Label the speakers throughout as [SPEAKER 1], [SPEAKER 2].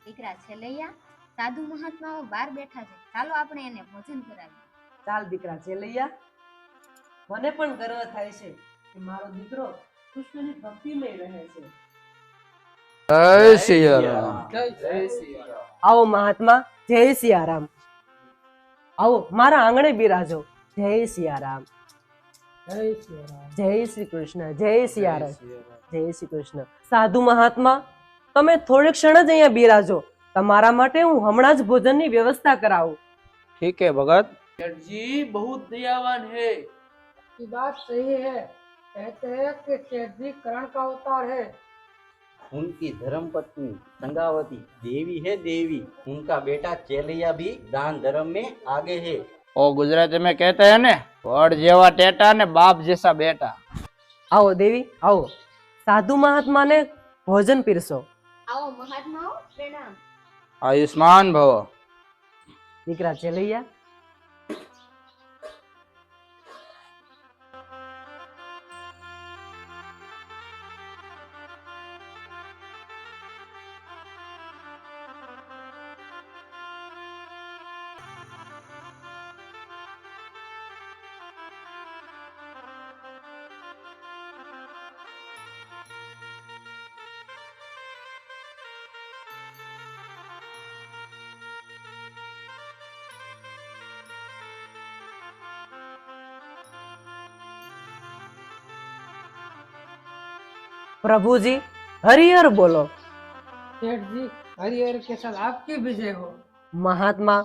[SPEAKER 1] દીકરા છેલૈયા, સાધુ મહાત્માઓ બહાર બેઠા છે, ચાલો આપણે એને ભોજન કરાવીએ.
[SPEAKER 2] ચાલ દીકરા છેલૈયા, મને પણ ગર્વ થાય છે કે મારો દીકરો કૃષ્ણની ભક્તિમય રહે છે.
[SPEAKER 3] જય શ્રી રામ.
[SPEAKER 2] આવો મહાત્મા, જય સિયારામ. આવો મારા આંગણે બિરાજો. જય સિયારામ. જય શ્રી કૃષ્ણ. જય સિયારામ. જય શ્રી કૃષ્ણ. સાધુ મહાત્મા, તમે થોડી ક્ષણ જ અહીંયા બિરાજો. તમારા માટે હું હમણાં જ ભોજનની વ્યવસ્થા કરાવું.
[SPEAKER 3] ठीक है भगत.
[SPEAKER 4] सेठ जी बहुत दयावान है।
[SPEAKER 5] की बात सही है, कहते हैं कि सेठ जी करण का अवतार है।
[SPEAKER 6] उनकी धर्म पत्नी संगावती देवी है देवी। उनका बेटा चेलैया भी दान धर्म में आगे है।
[SPEAKER 3] और गुजराती में कहते हैं ने, वड जेवा टेटा ने बाप जैसा बेटा.
[SPEAKER 2] આવો દેવી, આવો. સાધુ મહાત્માને ભોજન પીરસો.
[SPEAKER 1] આવો મહાત્માઓ, પ્રણામ.
[SPEAKER 3] आयुष्मान भव.
[SPEAKER 2] દીકરા છેલૈયા, પ્રભુજી હરિહર બોલો.
[SPEAKER 5] सेठ जी हरिहर के साथ आपकी विजय हो।
[SPEAKER 2] મહાત્મા,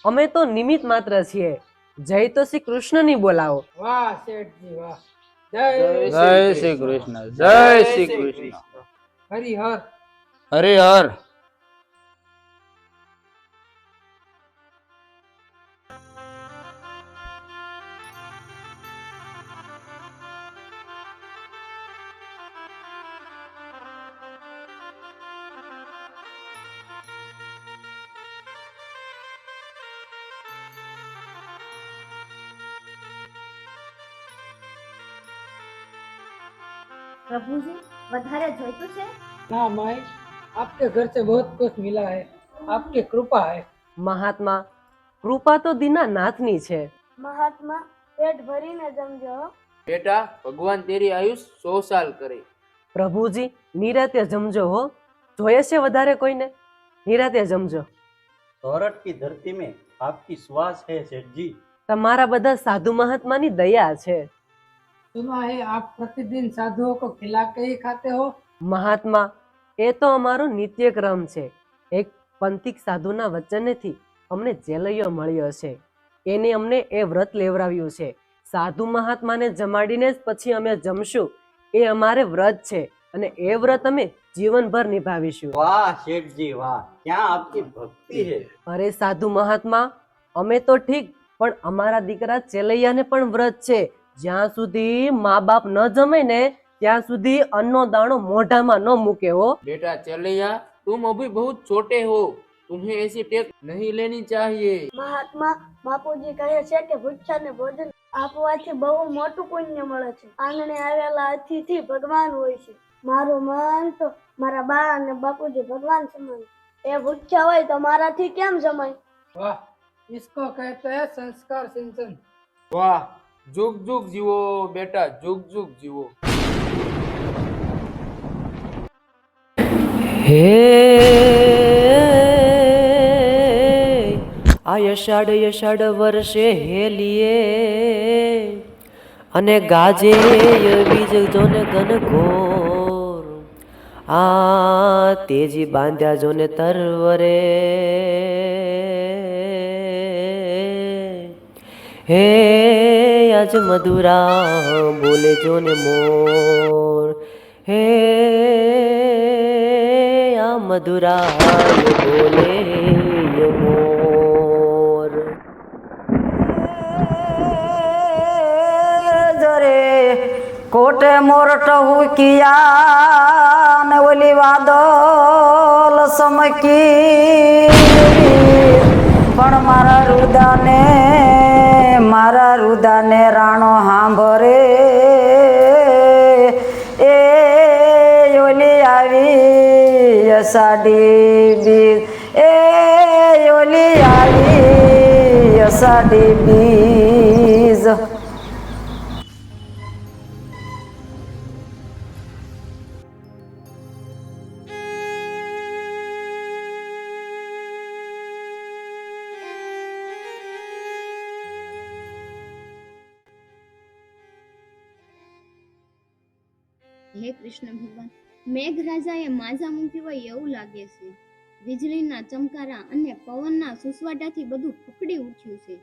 [SPEAKER 2] અમે તો નિમિત્ત માત્ર છીએ. જય તો શ્રી કૃષ્ણની બોલાવો.
[SPEAKER 5] वाह सेठ जी वाह।
[SPEAKER 3] जय श्री कृष्ण. जय श्री कृष्ण.
[SPEAKER 5] हरिहर।
[SPEAKER 3] हरे हर.
[SPEAKER 1] પ્રભુજી, વધારે જોઈતું છે?
[SPEAKER 5] ना माई, आपके घर से बहुत कुछ मिला है, आपकी कृपा है।
[SPEAKER 2] મહાત્મા, કૃપા તો દીનાનાથની છે.
[SPEAKER 7] महात्मा पेट भरीने जमजो।
[SPEAKER 4] बेटा भगवान तेरी आयुष 100 साल करे।
[SPEAKER 2] પ્રભુજી નિરાતે જમજો હો. જોઈએ છે વધારે કોઈને? નિરાતે જમજો.
[SPEAKER 6] सौरठ की धरती में आपकी श्वास है सेठ जी।
[SPEAKER 2] તમારા બધા સાધુ મહાત્માની દયા છે.
[SPEAKER 5] सुना है आप प्रतिदिन साधुओं को खिला के ही खाते हो।
[SPEAKER 2] મહાત્મા, એ તો અમારો નિત્યક્રમ છે. એક પંથિક સાધુના વચનેથી અમને ચેલૈયો મળ્યો છે. એને અમને એ વ્રત લેવડાવ્યું છે. સાધુ મહાત્માને જમાડીને જ પછી અમે જમશું. એ અમારે વ્રત છે અને એ વ્રત અમે જીવનભર નિભાવીશું.
[SPEAKER 6] वाह सेठ जी वाह, क्या आपकी भक्ति है।
[SPEAKER 2] અરે સાધુ મહાત્મા, અમે તો ઠીક, પણ અમારા દીકરા ચેલૈયાને પણ વ્રત છે. જ્યાં સુધી મા બાપ ન જમે ને ત્યાં સુધી અન્નો દાણો મોઢામાં ન મૂકે હો.
[SPEAKER 4] बेटा चेलैया, तुम अभी बहुत छोटे हो, तुम्हें ऐसी टेक नहीं लेनी चाहिए।
[SPEAKER 7] महात्मा बापूजी કહે છે કે ભૂખ્યાને ભોજન આપવાથી બહુ મોટું પુણ્ય મળે છે। આંગણે આવેલા અતિથિ ભગવાન હોય છે। મારું મન તો મારા બા અને બાપુજી ભગવાન સમાન। એ ભૂખ્યા હોય તો મારાથી કેમ જમાય?
[SPEAKER 5] वाह, इसको कहते हैं संस्कार सिंचन।
[SPEAKER 4] वाह, जुग जुग जीवो बेटा, जुग जुग जीवो।
[SPEAKER 2] હે આ યષાઢ વર્ષે હેલીએ અને ગાજે બીજ જોને ઘનઘોર. આ તેજી બાંધ્યા જોને તરવરે. હે આજ મધુરા બોલે જોને મોર. હે આ મધુરા બોલે મોર.
[SPEAKER 8] જરે કોટે મોરટ હુકિયા ને ઓલી વાદળ સમકી પણ મારા રુદાને રાણો સાંભરે. એ ઓલી આવી અષાઢી બીજ એ ઓલી આવી અષાઢી બીજ.
[SPEAKER 1] હે કૃષ્ણ ભગવાન, મેઘરાજાએ માજા મૂકી હોય એવું લાગે છે. વીજળીના ચમકારા અને પવનના સુસવાટાથી બધું ફફડી ઉઠ્યું છે.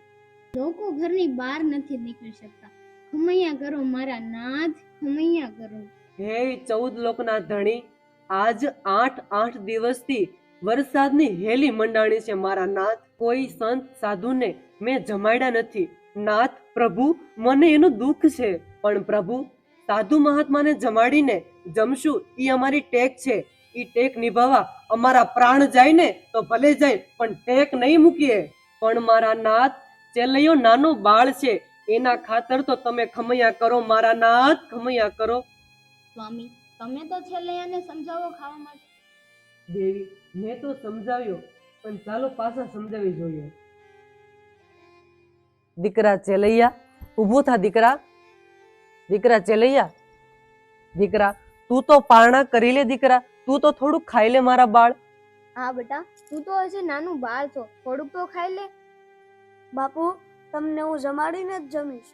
[SPEAKER 1] લોકો ઘરની બહાર નથી નીકળી શકતા. ખમૈયા કરો મારા નાથ, ખમૈયા કરો.
[SPEAKER 2] હે 14 લોકના ધણી, આજ 8 દિવસથી વરસાદની હેલી મંડાણી છે મારા નાથ. કોઈ સંત સાધુને મેં જમાડ્યા નથી નાથ. પ્રભુ, મને એનું દુઃખ છે, પણ પ્રભુ, સાધુ મહાત્માને જમાડીને જમશું ઈ અમારી ટેક છે. ઈ ટેક નિભાવવા અમારા પ્રાણ જાય ને તો ભલે જાય, પણ ટેક નહીં મૂકીએ. પણ મારા નાથ, ચેલૈયો નાનો બાળ છે, એના ખાતર તો તમે ખમૈયા કરો મારા નાથ, ખમૈયા કરો.
[SPEAKER 1] સ્વામી, તમે તો છેલ્લે સમજાવો ખાવા માટે.
[SPEAKER 2] દેવી, મેં તો સમજાવ્યો, પણ ચાલો પાછા સમજાવી જોઈએ. દીકરા ચેલૈયા, ઊભો થા દીકરા. દીકરા ચેલૈયા, દીકરા તું તો પારણા કરી લે દીકરા. તું તો થોડુંક ખાઈ લે મારા બાળ.
[SPEAKER 1] હા બેટા, તું તો હજી નાનું બાળ છો, થોડુંક તો ખાઈ લે.
[SPEAKER 7] બાપુ, તમને હું જમાડીને જ જમીશ.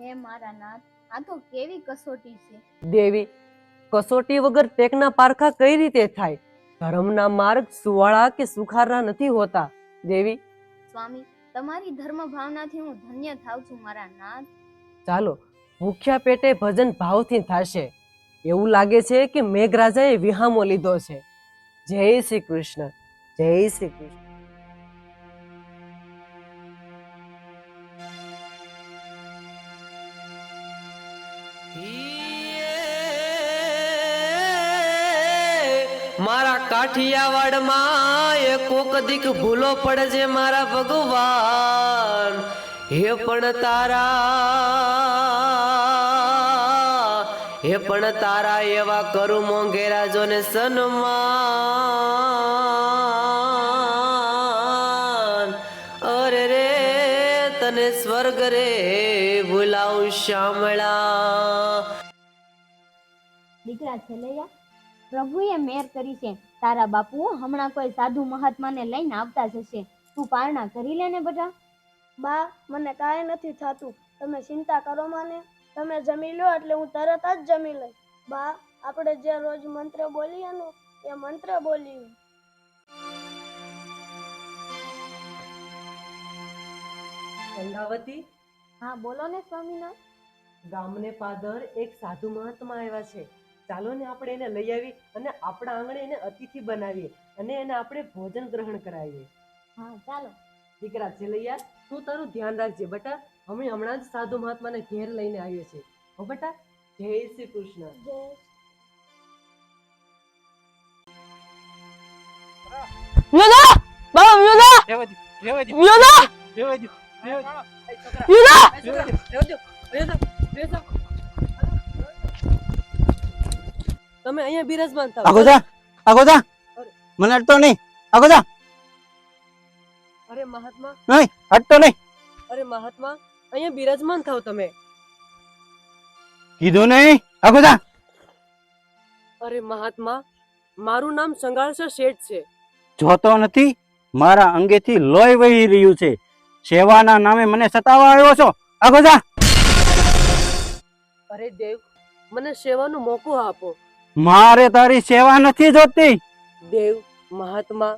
[SPEAKER 1] હે મારા નાથ, આ તો કેવી કસોટી છે.
[SPEAKER 2] દેવી, કસોટી વગર ટેકના પારખા કઈ રીતે થાય? ધર્મના માર્ગ સુવાળા કે સુખારા નથી હોતા. દેવી,
[SPEAKER 1] સ્વામી, તમારી ધર્મ ભાવનાથી હું ધન્ય થાઉં છું મારા નાથ.
[SPEAKER 2] ચાલો ભૂખ્યા પેટે ભજન ભાવથી થશે. એવું લાગે છે કે મેઘરાજાએ વિહામો લીધો છે. જય શ્રી કૃષ્ણ, જય શ્રી કૃષ્ણ. મારા કાઠિયાવાડમાં એ કોક દીક ભૂલો પડે છે મારા ભગવાન. હે પણ તારા એવા કરું મોંઘેરાજોને સન્માન. અરે રે તને સ્વર્ગ રે ભૂલાવું શામળા.
[SPEAKER 1] દીકરા છેલૈયા, પ્રભુએ મેર કરી છે. તારા બાપુ હમણાં કોઈ સાધુ મહાત્માને લઈને આવતા જશે. તું પારણા કરી લે ને બેટા.
[SPEAKER 7] બા, મને કાંઈ નથી થતું. તમે ચિંતા કરો માને. તમે જમી લો એટલે હું તરત જ જમી લઈશ. બા, આપણે જે રોજ મંત્ર બોલીએ ને એ મંત્ર બોલીએ.
[SPEAKER 2] ગંગાવતી,
[SPEAKER 1] હા બોલો ને સ્વામીનાથ.
[SPEAKER 2] ગામને પાદર એક સાધુ મહાત્મા આવ્યા છે. ચાલો ને આપણે એને લઈ આવી અને આપણા આંગણે એને અતિથિ બનાવીએ અને એને આપણે ભોજન ગ્રહણ કરાવીએ.
[SPEAKER 1] હા ચાલો.
[SPEAKER 2] દીકરા છેલૈયા, તું તારું ધ્યાન રાખજે બેટા. અમે હમણાં જ સાધુ મહાત્માને ઘેર લઈને આવીએ છીએ. હો બેટા, જય શ્રી કૃષ્ણ.
[SPEAKER 7] જય
[SPEAKER 2] તમે અહીંયા બિરાજમાન થાઓ.
[SPEAKER 6] આગોદા મને અડતો નહીં. આગોદા,
[SPEAKER 2] અરે મહાત્મા,
[SPEAKER 6] નહીં અડતો નહીં.
[SPEAKER 2] અરે મહાત્મા, અહીંયા બિરાજમાન થાઓ તમે.
[SPEAKER 6] કીધું નહીં. આગોદા.
[SPEAKER 2] અરે મહાત્મા, મારું નામ સંઘાળસર શેઠ છે.
[SPEAKER 6] જોતો નથી મારા અંગેથી લોહી વહી રહ્યું છે. સેવાના નામે મને સતાવવા આવ્યો છો. આગોદા.
[SPEAKER 2] અરે દેવ, મને સેવાનો મોકો આપો.
[SPEAKER 6] મારે તારી સેવા નથી જોતી.
[SPEAKER 2] દેવ, મહાત્મા,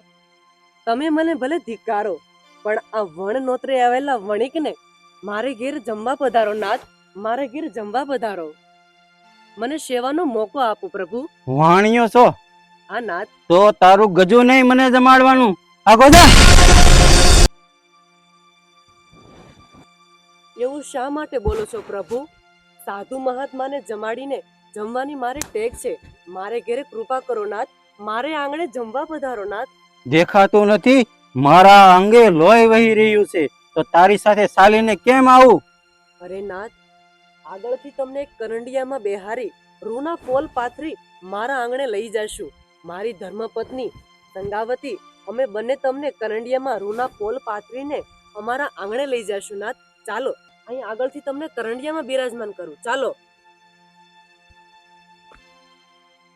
[SPEAKER 2] તમે મને ભલે ધિક્કારો, પણ આ વણ નોતરે આવેલા વણિકને મારે ઘેર જમવા પધારો નાથ. મારે ઘેર જમવા પધારો. મને સેવાનો મોકો આપો પ્રભુ.
[SPEAKER 6] વાણિયો છો
[SPEAKER 2] હા નાથ.
[SPEAKER 6] તો તારું ગજુ નહીં મને જમાડવાનું. આગોદા.
[SPEAKER 2] એવું શા માટે બોલો છો પ્રભુ? સાધુ મહાત્માને જમાડીને જમવાની મારે ટેક છે. મારે ઘેરે કૃપા કરો નાથ. મારે આંગણે જમવા પધારો નાથ.
[SPEAKER 6] દેખાતું નથી મારા અંગે લોહી વહી રહ્યું છે, તો તારી સાથે ચાલીને કેમ આવું?
[SPEAKER 2] અરે નાથ, આગળથી તમને એક કરંડિયામાં બેહારી રૂના કોલ પાથરી મારા આંગણે લઈ જશું. મારી ધર્મપત્ની સંગાવતી, અમે બંને તમને કરંડિયામાં રૂના પોલ પાથરીને અમારા આંગણે લઈ જશું નાથ. ચાલો, અહીં આગળથી તમને કરંડિયામાં બિરાજમાન કરું. ચાલો.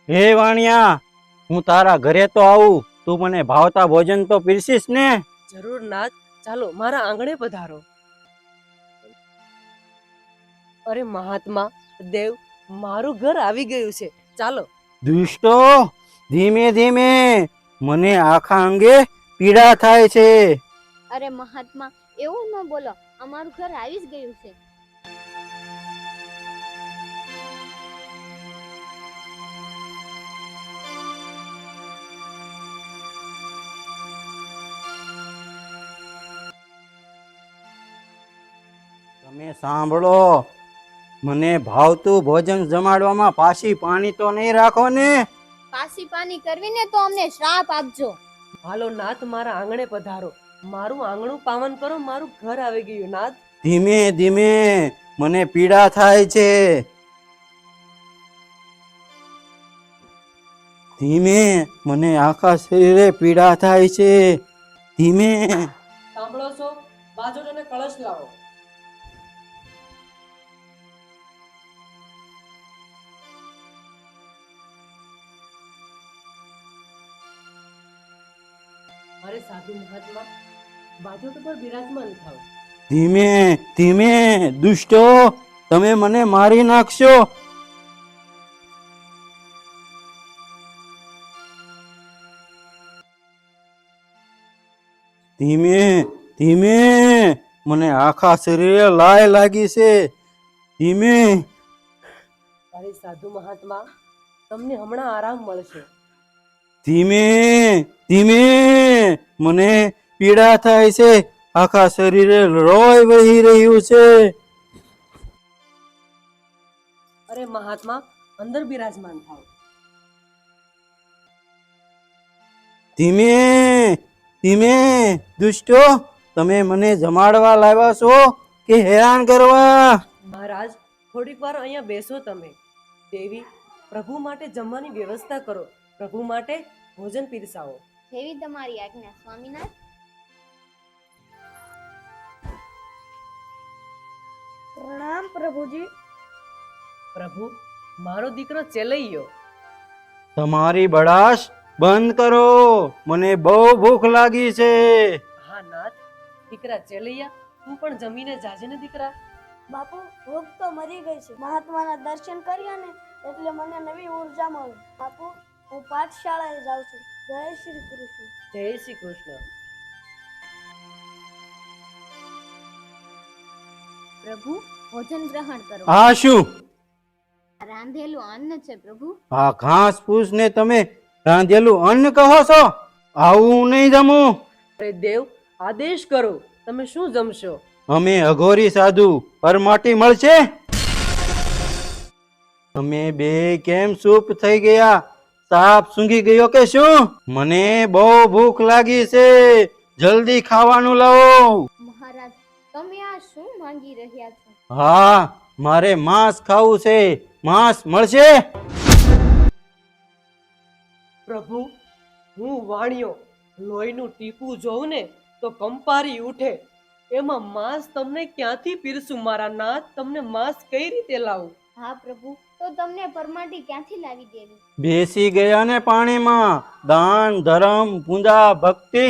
[SPEAKER 6] હે વાણિયા, હું તારા ઘરે તો આવું, તું મને ભાવતા ભોજન તો પીરસીશ ને?
[SPEAKER 2] જરૂર નાથ, ચાલો મારા આંગણે પધારો. અરે મહાત્મા, દેવ, મારું ઘર આવી ગયું છે. ચાલો.
[SPEAKER 6] દુષ્ટો, ધીમે ધીમે, મને આખા અંગે પીડા થાય છે.
[SPEAKER 1] અરે મહાત્મા, એવું ન બોલો, અમારું ઘર આવી જ ગયું છે.
[SPEAKER 6] તમે સાંભળો, મને ભાવતું ભોજન જમાડવામાં પાછી પાણી તો નહીં રાખો ને?
[SPEAKER 1] પાસી પાની કરવી ને તો અમને શ્રાપ આપજો.
[SPEAKER 2] હાલો નાથ, મારા આંગણે પધારો. મારું આંગણું પાવન કરો. મારું ઘર આવી ગયું નાથ.
[SPEAKER 6] ધીમે ધીમે, મને પીડા થાય છે. ધીમે, મને આખા શરીરે પીડા થાય છે. ધીમે.
[SPEAKER 2] સાંભળો છો? બાજોટ અને કળશ લાવો. અરે સાધુ મહાત્મા, બાજોટ પર બિરાજમાન થાઓ.
[SPEAKER 6] ધીમે ધીમે, દુષ્ટો, તમે મને મારી નાખશો. ધીમે ધીમે, મને આખા શરીરે લાય લાગી છે. ધીમે.
[SPEAKER 2] અરે સાધુ મહાત્મા, તમને હમણાં આરામ મળશે.
[SPEAKER 6] ધીમે ધીમે, મને પીડા થાય છે. આખા શરીરે લોહી વહી રહ્યું છે.
[SPEAKER 2] અરે મહાત્મા, અંદર બિરાજમાન થાઓ.
[SPEAKER 6] ધીમે ધીમે, દુષ્ટો, તમે મને જમાડવા લાવ્યા છો કે હેરાન કરવા?
[SPEAKER 2] મહારાજ, થોડીક વાર અહીંયા બેસો તમે. દેવી, પ્રભુ માટે જમવાની વ્યવસ્થા કરો. પ્રભુ માટે ભોજન પીરસાવો.
[SPEAKER 1] જેવી તમારી આજ્ઞા, સ્વામિનાથ.
[SPEAKER 7] પ્રણામ પ્રભુજી.
[SPEAKER 2] પ્રભુ, મારો દીકરો ચેલૈયો.
[SPEAKER 6] તમારી બળાશ બંધ કરો, મને બહુ ભૂખ લાગી છે.
[SPEAKER 2] હા નાથ. દીકરા ચેલૈયા, તું પણ જમીને જાજે ને દીકરા.
[SPEAKER 7] બાપુ, ભૂખ તો મરી ગઈ છે. મહાત્માના દર્શન કર્યા ને એટલે મને નવી ઉર્જા મળી. બાપુ, હું પાઠશાળાએ જાઉં છું. જય શ્રી કૃષ્ણ.
[SPEAKER 2] જય શ્રી કૃષ્ણ.
[SPEAKER 1] પ્રભુ, ભોજન ગ્રહણ કરો.
[SPEAKER 6] આ શું?
[SPEAKER 1] રાંધેલું અન્ન છે પ્રભુ.
[SPEAKER 6] આ ઘાસ ફૂસ ને તમે રાંધેલું અન્ન કહો છો? આવું નહીં જમું.
[SPEAKER 2] અરે દેવ, આદેશ કરો. તમે શું જમશો?
[SPEAKER 6] અમે અઘોરી સાધુ પરમાટી મળશે? અમે બે કેમ ચૂપ થઈ ગયા? સાપ સૂંઘી ગયો કે શું? મને બહુ ભૂખ લાગી છે, જલ્દી ખાવાનું લાવો.
[SPEAKER 1] મહારાજ, તમે આ શું માંગી રહ્યા છો?
[SPEAKER 6] હા, મારે માંસ ખાવું છે. માંસ મળશે?
[SPEAKER 2] પ્રભુ, હું વાણિયો લોહીનું ટીપું જોઉં ને તો કંપારી ઉઠે. એમાં માંસ તમને ક્યાંથી પીરસું મારા નાથ? તમને માંસ કઈ રીતે લાવું?
[SPEAKER 1] હા પ્રભુ, તો તમને પરમાટી ક્યાંથી લાવી દેવી?
[SPEAKER 6] બેસી ગયા ને પાણીમાં. દાન ધર્મ પૂજા ભક્તિ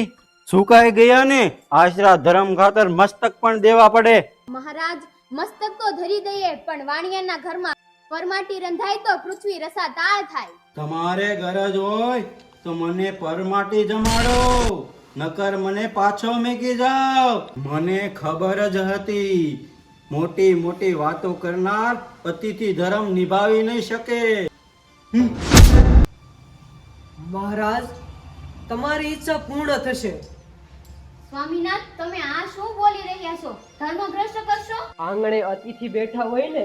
[SPEAKER 6] સુકાઈ ગયા ને. આશરા ધર્મ ખાતર મસ્તક પણ દેવા પડે.
[SPEAKER 1] મહારાજ, મસ્તક તો ધરી દઈએ, પણ વાણિયાના ઘરમાં પરમાટી રંધાય તો પૃથ્વી રસાતાળ થાય.
[SPEAKER 6] તમારે ગરજ હોય તો મને પરમાટી જમાડો, નકર મને પાછો મેકી જાઓ. મને ખબર જ હતી, મોટી મોટી વાતો કરનાર અતિથિ ધર્મ નિભાવી નહીં શકે.
[SPEAKER 2] મહારાજ, તમારી ઈચ્છા પૂર્ણ થશે.
[SPEAKER 1] સ્વામિનાથ, તમે આ શું બોલી રહ્યા છો? ધર્મભ્રષ્ટ કરશો?
[SPEAKER 2] આંગણે અતિથિ બેઠા હોય ને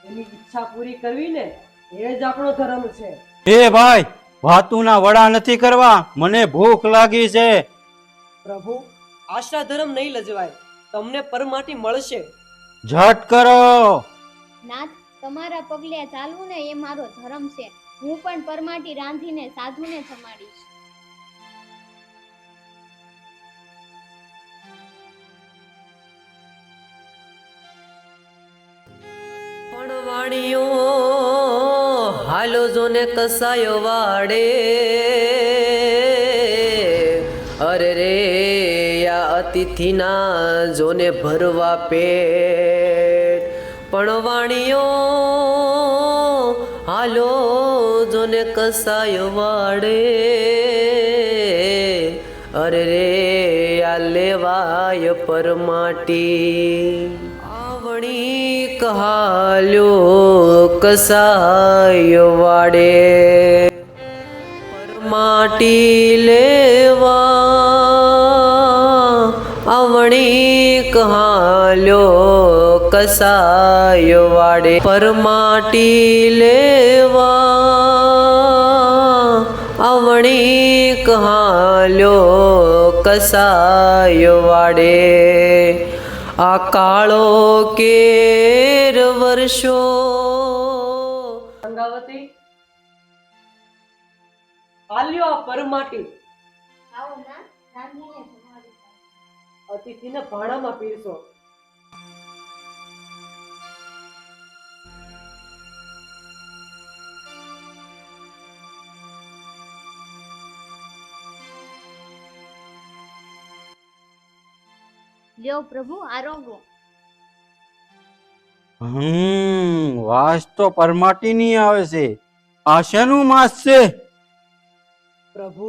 [SPEAKER 2] એની ઈચ્છા પૂરી કરવી ને એ જ આપણો ધર્મ છે.
[SPEAKER 6] એ ભાઈ, વાતુના વડા નથી કરવા. મને ભૂખ લાગી છે.
[SPEAKER 2] પ્રભુ, આશા ધર્મ નહીં લજવાય. તમને પરમાટી મળશે.
[SPEAKER 6] ઝટ કરો.
[SPEAKER 1] નાથ, તમારા પગલે ચાલવું ને એ મારો ધર્મ છે. હું પણ પરમાટી રાંધીને સાધુને જમાડીશ.
[SPEAKER 2] પણ વાણીઓ હાલો જોને કસાયો વાડે, અરે રે આ અતિથિના જોને ભરવા પેટ. પણ વાણીઓ હાલો જોને કસાયો વાડે, અરે રે આ લેવાય પરમાટી. આવણી કહાલ્યો કસાય વાડે, પરમાટી લેવા આવણી કહાલ્યો કસાય વાડે, પરમાટી લેવા આવણી કહાલ્યો કસાય વાડે. આ કાળો કેર વર્ષો. ગંગાવતી આલ્યો આ પરમાટી,
[SPEAKER 1] આવો ના, રાંધીને જમાડીશ.
[SPEAKER 2] અતિથિને ભાણામાં પીરસો.
[SPEAKER 1] લ્યો પ્રભુ આરોગો.
[SPEAKER 6] વાસ તો પરમાટી ની આવે છે. આ શેનું માંસ છે?
[SPEAKER 2] પ્રભુ,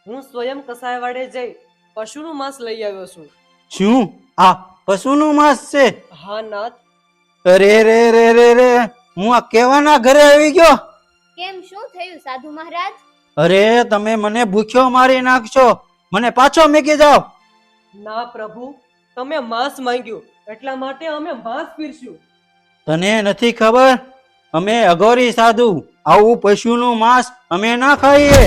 [SPEAKER 2] હું સ્વયં કસાય વાડે જઈ પશુનું માંસ લઈ આવ્યો છું.
[SPEAKER 6] શું આ પશુનું માંસ છે?
[SPEAKER 2] હા નાથ.
[SPEAKER 6] અરે રે રે રે રે, હું આ કેવાના ઘરે આવી ગયો?
[SPEAKER 1] કેમ, શું થયું સાધુ મહારાજ?
[SPEAKER 6] અરે તમે મને ભૂખ્યો મારી નાખશો, મને પાછો મૂકી જાઓ.
[SPEAKER 2] ના પ્રભુ, તમે માંસ માંગ્યું એટલા માટે અમે માંસ પીરસ્યું.
[SPEAKER 6] તને નથી ખબર, અમે અઘોરી સાધુ, આવું પશુનું માંસ અમે ના ખાઈએ.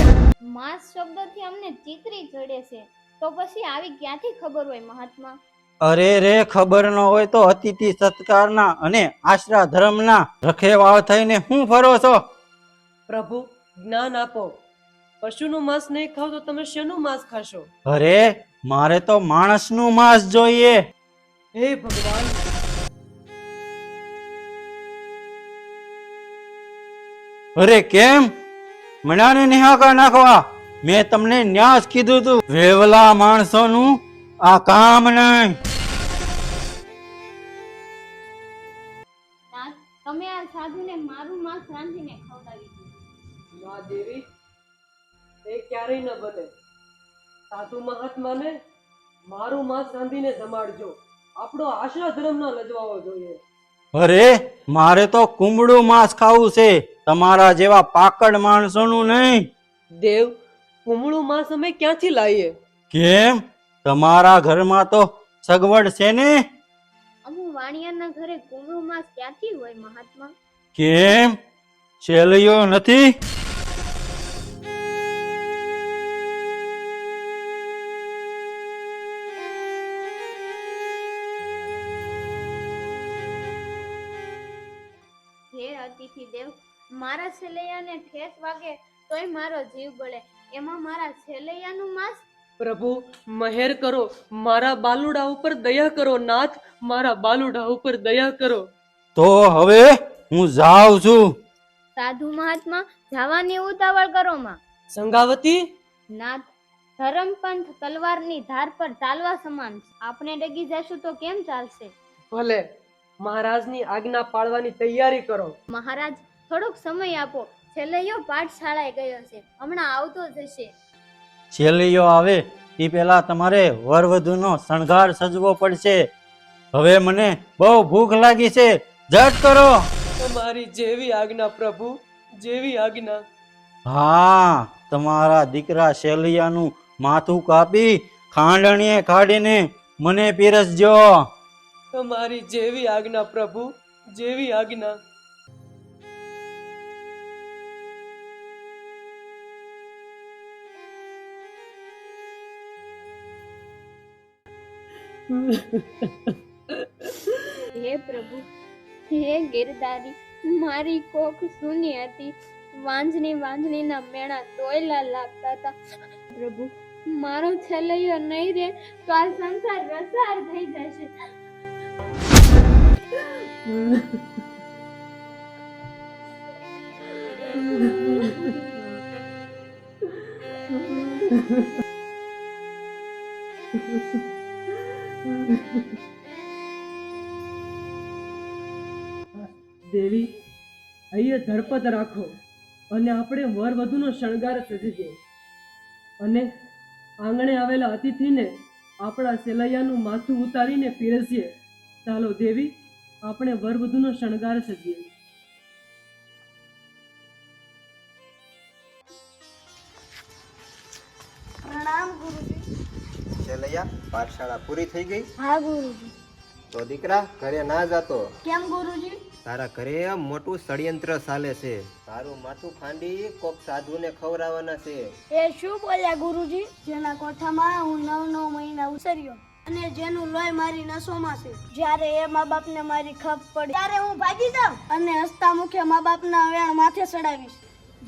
[SPEAKER 1] માંસ શબ્દથી અમને ચીતરી ચડે છે, તો પછી આવી ક્યાંથી ખબર હોય મહાત્મા?
[SPEAKER 6] અરે રે, ખબર ન હોય તો અતિથિ સત્કારના અને આશરા ધર્મના રખેવાળ થઈને હું ફરો છો?
[SPEAKER 2] પ્રભુ જ્ઞાન આપો, પશુનું માંસ નહીં ખાવ તો તમે શેનું માંસ ખાશો?
[SPEAKER 6] અરે મારે તો માણસનું માંસ જોઈએ.
[SPEAKER 2] હે ભગવાન.
[SPEAKER 6] અરે કેમ મણાને નિહાકા નાખવા? મેં તમને ન્યાસ કીધું તું, વેવલા માણસોનું આ કામ નહીં.
[SPEAKER 1] નાથ, તમે આ સાધુને મારું માંસ રાંધીને ખવડાવી દીધું.
[SPEAKER 2] ના દેવી, એ ક્યારેય ન બને. સાધુ મહાત્માને મારું માંસ રાંધીને જમાડજો. આપણો આશરા ધર્મ ન લજવાવો જોઈએ.
[SPEAKER 6] અરે મારે તો કુંબળું માંસ ખાવું છે, તમારા જેવા પાકડ માણસોનું નહીં.
[SPEAKER 2] દેવ, કુમળું માંસ અમે ક્યાંથી લાવીએ?
[SPEAKER 6] કેમ, તમારા ઘરમાં તો સગવડ છે ને?
[SPEAKER 1] અમુ વાણિયાના ઘરે કુમળું માંસ ક્યાંથી હોય મહાત્મા?
[SPEAKER 6] કેમ, શેલૈયો નથી?
[SPEAKER 1] હે અતિથિ દેવ, મારા છેલૈયાને ઠેસ વાગે તોય મારો જીવ બળે, એમાં મારા છેલૈયાનું માંસ?
[SPEAKER 2] પ્રભુ મહેર કરો, મારા બાલુડા ઉપર દયા કરો. નાથ, મારા બાલુડા ઉપર દયા કરો.
[SPEAKER 6] તો હવે હું જાઉં છું.
[SPEAKER 1] સાધુ મહાત્મા, જવાની ઉતાવળ કરો માં.
[SPEAKER 2] સંગાવતી,
[SPEAKER 1] નાથ, ધર્મપંથ તલવારની ધાર પર ચાલવા સમાન છે. આપણે ડગી જશું તો કેમ ચાલશે?
[SPEAKER 2] ભલે, મહારાજની આજ્ઞા પાળવાની તૈયારી કરો.
[SPEAKER 1] મહારાજ, થોડોક સમય આપો. છેલ્લૈયો પાઠશાળાએ ગયો છે, હમણાં આવતો જશે.
[SPEAKER 6] શેલૈયો આવે તે પહેલા તમારે વરવધુનો શણગાર સજવો પડશે. હવે મને બહુ ભૂખ લાગી છે, ઝટ કરો.
[SPEAKER 2] તમારી જેવી આજ્ઞા પ્રભુ, જેવી આજ્ઞા.
[SPEAKER 6] હા, તમારા દીકરા શેલૈયાનું માથું કાપી ખાંડણીએ કાઢીને મને પીરસજો.
[SPEAKER 2] તમારી જેવી આજ્ઞા પ્રભુ, જેવી આજ્ઞા.
[SPEAKER 1] હે પ્રભુ, હે ગિરધારી, મારી કોખ સૂની હતી, વાંજણીના મેણા તોયલા લાગતા હતા. પ્રભુ, મારો છેલ્લૈયો નહીં રે તો આ સંસાર રસાર થઈ જશે.
[SPEAKER 2] દેવી, અહીંયા ધરપત રાખો અને આપણે વર વધુનો શણગાર સજીએ અને આંગણે આવેલા અતિથિને આપણા સેલૈયાનું માથું ઉતારીને પીરસીએ. ચાલો દેવી, આપણે વર વધુનો શણગાર સજીએ.
[SPEAKER 7] પ્રણામ ગુરુજી.
[SPEAKER 9] ચલૈયા, પાઠશાળા પૂરી થઈ ગઈ?
[SPEAKER 7] હા ગુરુજી.
[SPEAKER 9] તો દીકરા, ઘરે ના જાતો.
[SPEAKER 7] કેમ ગુરુજી?
[SPEAKER 9] તારા ઘરે મોટું ષડયંત્ર ચાલે છે. તારું માથું ખાંડી કોક સાધુને ખવડાવવાના છે.
[SPEAKER 7] એ શું બોલ્યા ગુરુજી? જેના કોઠામાં હું 9 મહિના ઉછર્યો અને જેનું લોહી મારી નસોમાં છે, જ્યારે એ મા બાપને મારી ખપ પડી ત્યારે હું ભાગી જાઉં અને હસતા મુખે મા બાપના વેણ માથે ચડાવીશ.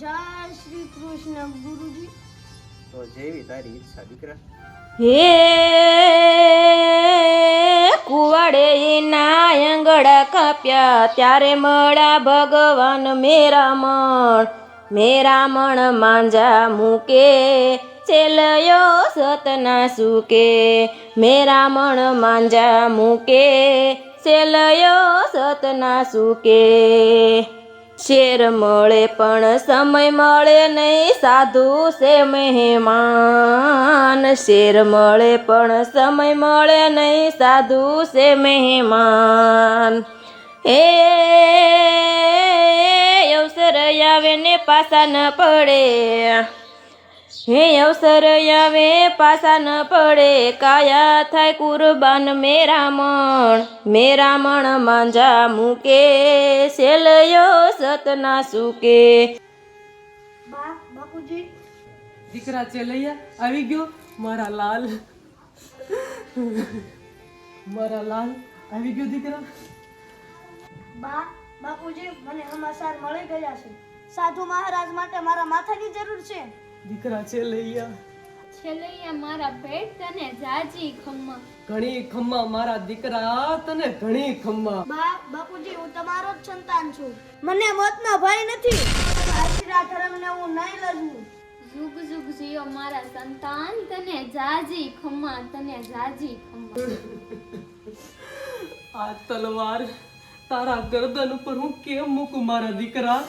[SPEAKER 7] જય શ્રી કૃષ્ણ ગુરુજી.
[SPEAKER 9] તો જેવી તારી ઈચ્છા દીકરા.
[SPEAKER 8] હે કુવાડે ના આંગળા કાપ્યા ત્યારે મળ્યા ભગવાન મેરામણ માંજા મૂકે ચેલયો સતના સુકે. મેરામણ માંજા મૂકે ચેલયો સતના સુકે. શેર મળે પણ સમય મળે નહીં, સાધુ છે મહેમાન. શેર મળે પણ સમય મળે નહીં, સાધુ છે મહેમાન. એ અવસર આવે ને પાછા ન પડે, હે અવસર આવે પાછા ન પડે. કાયા થાય કુરબાન મેરામણ માંજા મૂકે સેલયો સતના સુકે.
[SPEAKER 7] બાપુજી,
[SPEAKER 2] દીકરા ચેલૈયા આવી ગયો. મારા લાલ, મારા લાલ આવી ગયો દીકરા.
[SPEAKER 7] બાપુજી, મને સમાચાર મળી ગયા છે. સાધુ મહારાજ માટે મારા માથાની જરૂર છે.
[SPEAKER 2] દીકરા ચેલૈયા,
[SPEAKER 1] છેલ્લૈયા મારા પેટ તને જાજી ખમ્મા.
[SPEAKER 2] ઘણી ખમ્મા મારા દીકરા, તને ઘણી ખમ્મા.
[SPEAKER 7] બાપુજી, હું તમારો જ સંતાન છું. મને મોતનો ભય નથી. આશીર્વાદ ધર્મને હું નહીં લજવું.
[SPEAKER 1] જુગ જુગ જીઓ મારા સંતાન, તને જાજી ખમ્મા, તને જાજી ખમ્મા.
[SPEAKER 2] આ તલવાર તારા ગરદન ઉપર હું કેમ મૂકું મારા દીકરા?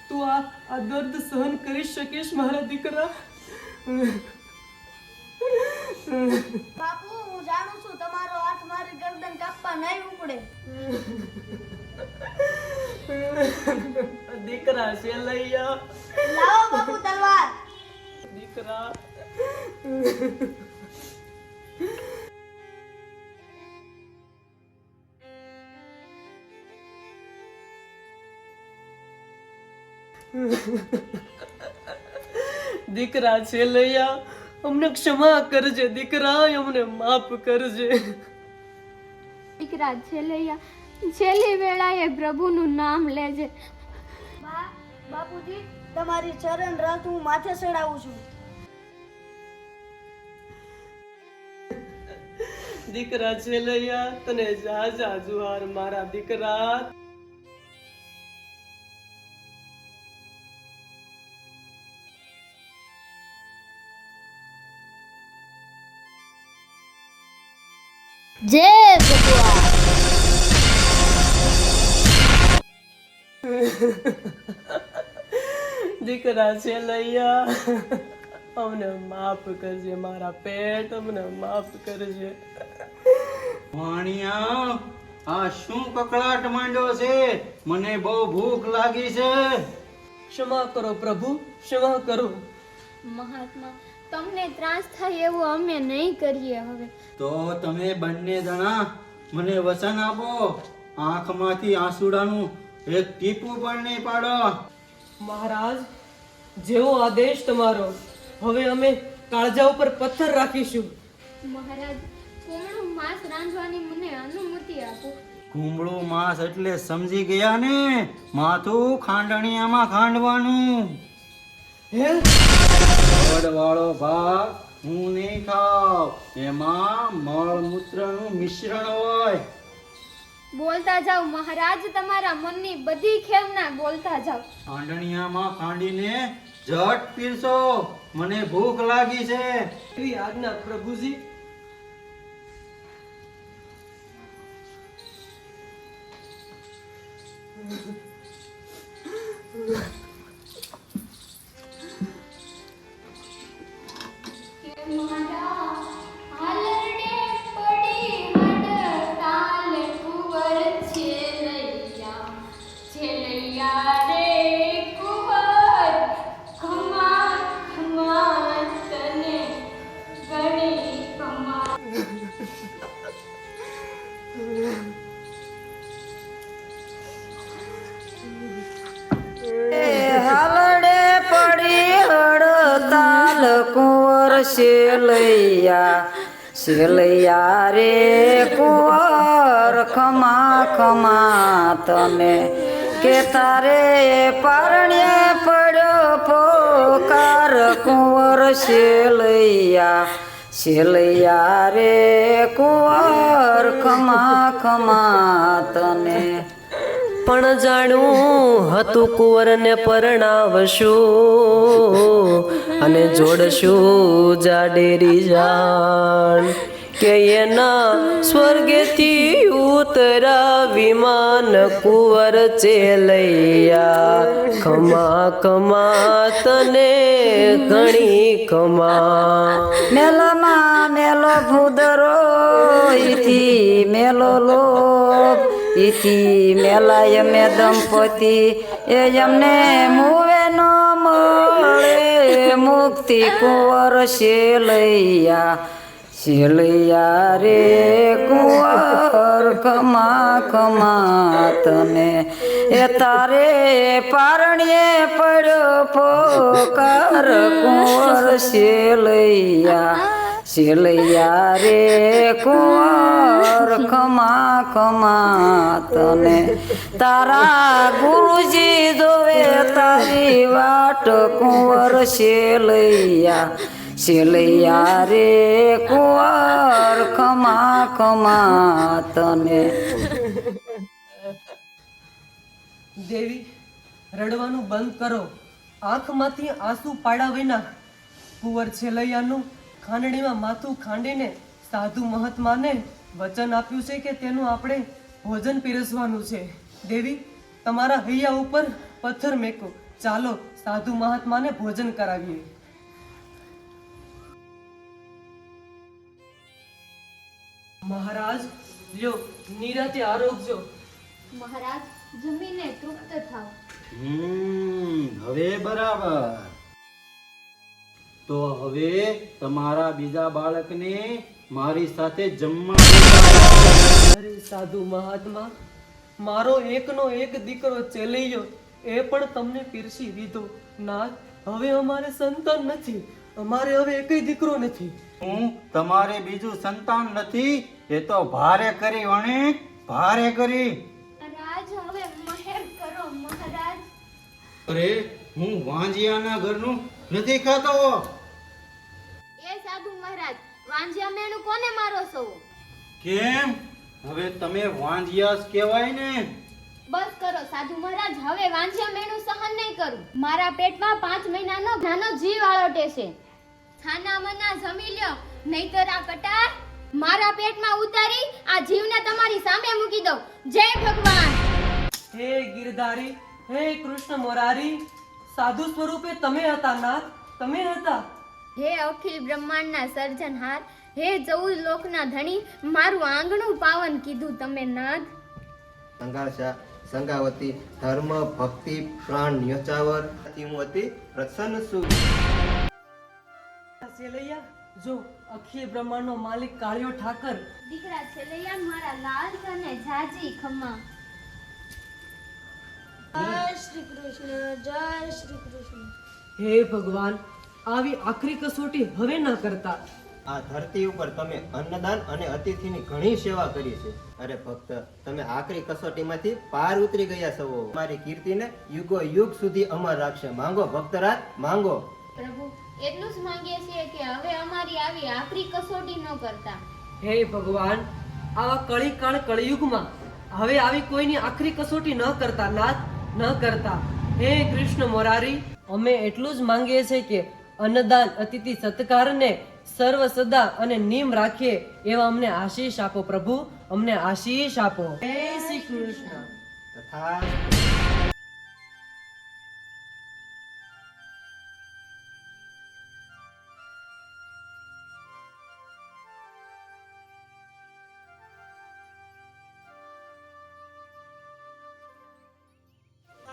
[SPEAKER 2] તું આ દર્દ સહન કરી શકીશ મારા દીકરા?
[SPEAKER 7] બાપુ, હું જાણું છું તમારો હાથ મારી ગરદન કાપવા નહીં ઉપડે.
[SPEAKER 2] દીકરા શેલૈયા,
[SPEAKER 7] લાવો બાપુ તલવાર.
[SPEAKER 2] દીકરા. દીકરા છેલૈયા, અમને ક્ષમા કરજે દીકરા, અમને માફ કરજે.
[SPEAKER 1] દીકરા છેલ્લૈયા, છેલ્લી વેળાએ પ્રભુનું નામ લેજે.
[SPEAKER 7] બાપુજી, તમારી ચરણ રથ હું માથે ચડાવું છું.
[SPEAKER 2] દીકરા છેલૈયા, તને જા જા જુહાર મારા દીકરા.
[SPEAKER 7] જય ભગવાન.
[SPEAKER 2] દીકરા છેલૈયા, અમને માફ કરજે મારા પેટ, અમને માફ કરજે.
[SPEAKER 6] વાણિયા, આ શું કકળાટ માંડ્યો છે? મને બહુ ભૂખ લાગી છે.
[SPEAKER 2] ક્ષમા કરો પ્રભુ, ક્ષમા કરો.
[SPEAKER 1] મહાત્મા, તમને ત્રાસ થાય એવું અમે નહીં કરીએ. હવે
[SPEAKER 6] તો તમે બંને જણા મને વચન આપો, આંખમાંથી આંસુડાનું એક ટીપું પણ નહીં પાડો.
[SPEAKER 2] મહારાજ, જેવો આદેશ તમારો. હવે અમે કાળજા ઉપર પથ્થર રાખીશું.
[SPEAKER 1] મહારાજ, કોમળું માંસ રાંધવાની મને અનુમતિ આપો.
[SPEAKER 6] કુંબળું માંસ એટલે સમજી ગયા ને, માથું ખાંડણીયામાં ખાંડવાનું. વાળો ભાગ હું નહીં ખાવ, એમાં મળમૂત્રનું મિશ્રણ હોય.
[SPEAKER 1] બોલતા જાવ મહારાજ, તમારા મનની બધી ખેવના બોલતા જાવ.
[SPEAKER 6] ખાંડણીયામાં ખાંડીને જટ પીરસો, મને ભૂખ લાગી છે.
[SPEAKER 2] એવી આજ્ઞા પ્રભુજી.
[SPEAKER 10] હાલડે પડી હડતાલ કુંવર શેલૈયા રે કુંવર ખમા ખમા તને કે તારે પારણે પડ્યો પોકાર કુંવર શેલૈયા રે કુંવર ખમા ખમા તને.
[SPEAKER 2] પણ જાણ્યું હતું કુંવરને પરણાવશું અને જોડશું જાડેરી જાણ, કે એના સ્વર્ગેથી ઉતરા વિમાન કુંવર ચેલૈયા ખમા ખમા તને ઘણી ખમા.
[SPEAKER 10] મેલામાં મેલો ભૂદરો ઈથી મેલો લોભ ઈથી મેલાય મે દંપતિ એ એમને મુવે ન મળે મુક્તિ કુંવર શેલૈયા રે કુંવર ખમા ખમા તને એ તારે પારણીએ પડ્યો પોકાર કુંવર શેલૈયા રે કુંવર ખમા ખમા તને. તારા ગુરુજી જોવે તારી વાટ કુંવર શેલૈયા રે કુંવર ખમા ખમા તને.
[SPEAKER 2] દેવી, રડવાનું બંધ કરો. આંખમાંથી આંસુ પાડ્યા વિના કુંવર છેલૈયાનું ખાંડણીમાં માથું ખાંડીને સાધુ મહાત્માને વચન આપ્યું છે કે તેનું આપણે ભોજન પીરસવાનું છે. દેવી, તમારા હૈયા ઉપર પથ્થર મેકો. ચાલો સાધુ મહાત્માને ભોજન કરાવીએ. મહારાજ, લ્યો નિરાતે આરોગજો.
[SPEAKER 1] મહારાજ, જમીને તૃપ્ત થાવ.
[SPEAKER 6] હવે બરાબર. તો હવે તમારા બીજા બાળકને મારી સાથે જમવા બેસાડો.
[SPEAKER 2] અરે સાધુ મહાત્મા, મારો એકનો એક દીકરો ચેલૈયો એ પણ તમને પીરસી દીધો. નાથ, હવે અમારે સંતાન નથી, અમારે હવે એકય દીકરો નથી.
[SPEAKER 6] હું તમારે બીજું સંતાન નથી, એ તો ભારે કરી વણિક, ભારે કરી.
[SPEAKER 1] રાજ, હવે મહેર કરો મહારાજ.
[SPEAKER 6] અરે, હું વાંજિયાના ઘરનું નથી ખાતો.
[SPEAKER 1] એ સાધુ મહારાજ, વાંજિયા મેણું કોને મારો છો?
[SPEAKER 6] કેમ? હવે તમે વાંજિયા જ કહેવાય ને.
[SPEAKER 1] બસ કરો સાધુ મહારાજ, હવે વાંજિયા મેણું સહન નહીં કરું. મારા પેટમાં 5 મહિનાનો નાનો જીવ આળોટે છે. છાના મના જમી લ્યો, નહીતર આ કટાર મારા પેટમાં ઉતારી આ જીવને તમારી સામે મૂકી દઉં. જય ભગવાન.
[SPEAKER 2] હે ગિરધારી, હે કૃષ્ણ મોરારી, સાધુ સ્વરૂપે તમે હતા નાથ, તમે હતા.
[SPEAKER 1] હે અખિલ બ્રહ્માંડના સર્જનહાર, હે 14 લોકના ધણી, મારું આંગણું પાવન કીધું તમે નાથ.
[SPEAKER 9] સંઘાશા સંઘાવતી ધર્મ ભક્તિ પ્રાણ ન્યોચાવર હું અતિ પ્રસન્ન છું.
[SPEAKER 2] ચેલૈયા, જો અખિલ બ્રહ્માંડનો માલિક કાળિયો ઠાકર.
[SPEAKER 1] દીકરા છેલ્લૈયા, મારા લાલ કને જાજી ખમા.
[SPEAKER 7] જય શ્રી કૃષ્ણ, જય શ્રી કૃષ્ણ.
[SPEAKER 2] હે ભગવાન, આવી આખરી કસોટી હવે ન કરતા.
[SPEAKER 9] આ ધરતી ઉપર તમે અન્નદાન અને અતિથિની ઘણી સેવા કરી છે. અરે ભક્ત, તમે આખરી કસોટીમાંથી પાર ઉતરી ગયા છો. તમારી કીર્તિને યુગો યુગ સુધી અમર રાખશે. માંગો ભક્તરાજ, માંગો.
[SPEAKER 1] પ્રભુ, એટલું જ માંગીએ છીએ કે હવે અમારી આવી આખરી કસોટી ન કરતા.
[SPEAKER 2] હે ભગવાન, આવા કળીકાળ કળિયુગમાં હવે આવી કોઈની આખરી કસોટી ન કરતા નાથ, ન કરતા. હે કૃષ્ણ મુરારી, અમે એટલું જ માંગીએ છીએ કે અન્નદાન અતિથિ સત્કારને સર્વ સદા અને નિયમ રાખીએ એવા અમને આશીષ આપો પ્રભુ, અમને આશીષ આપો. જય શ્રી કૃષ્ણ.
[SPEAKER 9] તથા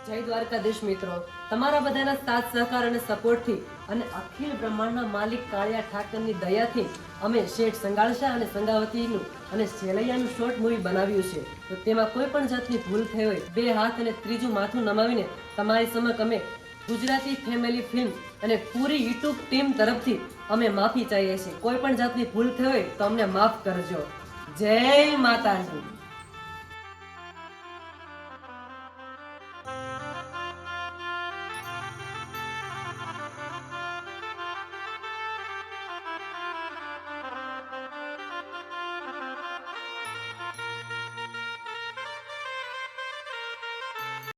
[SPEAKER 2] જય દ્વારકાધીશ મિત્રો, તમારા બધાના સાથ સહકાર અને સપોર્ટથી અને અખિલ બ્રહ્માંડના માલિક કાળિયા ઠાકરની દયાથી અમે શેઠ સંગાળશા અને સંગાવતીનું અને શેલૈયાનું શોર્ટ મૂવી બનાવ્યું છે. તો તેમાં કોઈ પણ જાતની ભૂલ થઈ હોય, બે હાથ અને ત્રીજું માથું નમાવીને તમારી સમક્ષ અમે ગુજરાતી ફેમિલી ફિલ્મ અને પૂરી યુટ્યુબ ટીમ તરફથી અમે માફી ચાહીએ છીએ. કોઈ પણ જાતની ભૂલ થઈ હોય તો અમને માફ કરજો. જય માતાજી.